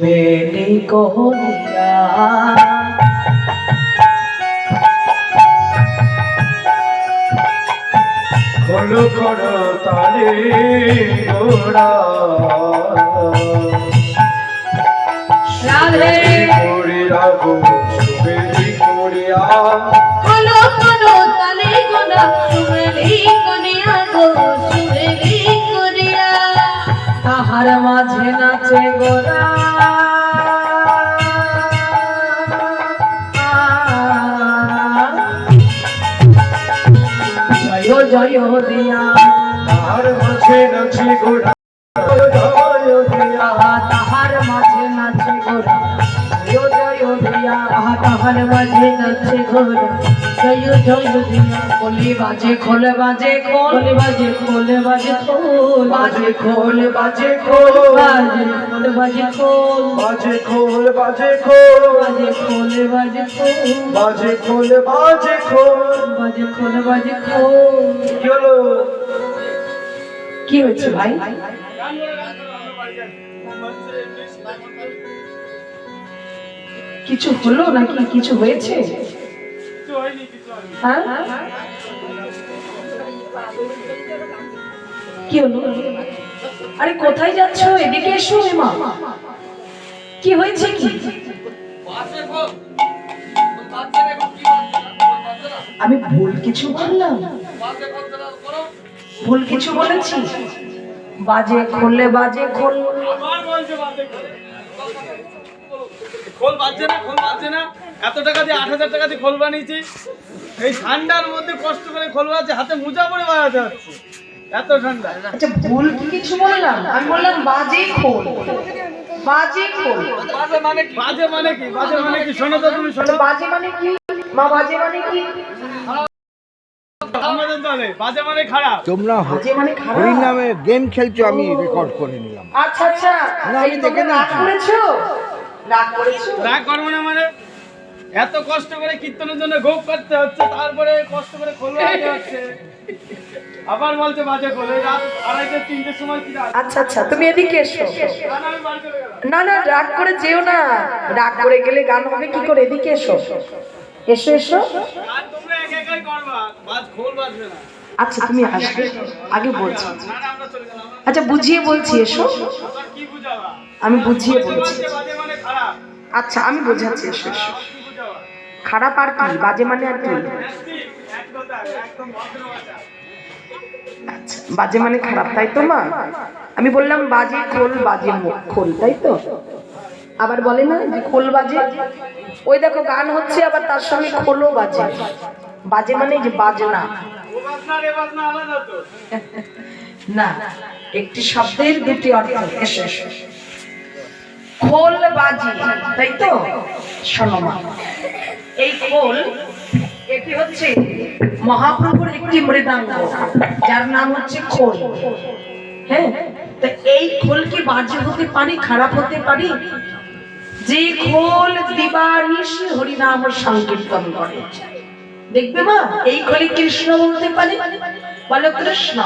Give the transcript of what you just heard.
বেনি কোনিয়া খোলো করো তালে গোড়া রাধে করি রাখো সুবেলি করিয়া খোলো খোলো তালে গোনা সুরেলি কোনিয়া গো সুরেলি কোনিয়া তাহার মাঝে নাচে গোরা জয় জয় দিয়া তাহার মাঝে নাচে গোড়া জয় দিয়া তাহার মাঝে নাচে গোরা জয় জয় দিয়া তাহার মাঝে নাচে গোরা জয় জয় দিয়া বলি বাজে খোল বাজে খোল বাজে খোল বাজে খোল বাজে খোল বাজে খোল বাজে খোল বাজে খোল বাজে খোল বাজে খোল বাজে খোল বাজে খোল বাজে খোল বাজে খোল বাজে খোল বাজে খোল কি হলো? কি হয়েছে ভাই? কিছু হলো নাকি কিছু হয়েছে? হ্যাঁ কি হলো? আরে কোথায় যাচ্ছ? এদিকে এসো মা। কি হয়েছে কি? আমি ভুল কিছু বললাম? ভুল কিছু বলেছি? বাজে খোলে বাজে খোল খোল বাজছে না, খোল বাজছে না। এত টাকা দিয়ে ৮,০০০ টাকা দিয়ে খোল বানিয়েছি, এই ঠান্ডার মধ্যে কষ্ট করে খোল বাজছে, হাতে মোজা পরে বাজাতে হচ্ছে, এত ঠান্ডা। আচ্ছা ভুল কিছু বললাম? আমি বললাম বাজে খোল বাজে খোল। বাজে মানে কি? বাজে মানে কি? বাজে মানে কি? শোনো তো, তুমি শোনো। বাজে মানে কি মা? বাজে মানে কি? আমাদের দলে বাজে মানে খারাপ। তোমরা বাজে মানে খারাপ? হরি নামে গেম খেলছো, আমি রেকর্ড করে নিলাম। আচ্ছা আচ্ছা, না, আমি এই দেখে তোমরা রাগ নিয়েছি। করেছো? রাগ করেছো? রাগ করবো না মানে? এত কষ্ট করে কীর্তনের জন্য গোপ করতে হচ্ছে, তারপরে কষ্ট করে খোল বাজাতে হচ্ছে, আবার বলছে বাজে খোল। এই রাত ২:৩-৩টের সময় কি রাত? আচ্ছা আচ্ছা, তুমি এদিকে এসো। না, না, আমি বাড়ি চলে গেলাম। না না, রাগ করে যেও না। রাগ করে গেলে গান হবে কি করে? এদিকে এসো এসো এসো। আর তোমরা একা একাই করবা, খোল বাজবে না। আচ্ছা তুমি আসবে, আগে বলছি। না, না, আমরা চলে গেলাম। আচ্ছা বুঝিয়ে বলছি, এসো। আবার কি বুঝাবা? আমি বুঝিয়ে বাজে বলছি। বলছে বাজে মানে খারাপ। আচ্ছা আমি বোঝাচ্ছি, এসো এসো। কি বুঝাবা? খারাপ আর কি? বাজে মানে আর কি? এক কথা, একদম ভদ্র ভাষা। আচ্ছা বাজে মানে খারাপ, তাই তো মা? আমি বললাম বাজে খোল বাজে খোল, তাই তো? আবার বলে না যে খোল বাজে? ওই দেখো গান হচ্ছে, আবার তার সঙ্গে খোলও বাজে। বাজে মানে যে বাজনা ও বাজনা রে বাজনা আলাদা তো। না, একটি শব্দের দুটি অর্থ। এসো এসো। খোল বাজি, তাই তো? শোনো মা, এই খোল এটি হচ্ছে মহাপ্রভুর একটি মৃদাঙ্গ, যার নাম হচ্ছে খোল। হ্যাঁ, তো এই খোল কি বাজে হতে পারি, খারাপ হতে পারি? যে খোল দিবানিশি হরিনাম সংকীর্তন করে, দেখবে মা, এই খোলে কৃষ্ণ বলতে পারে। বলো কৃষ্ণ।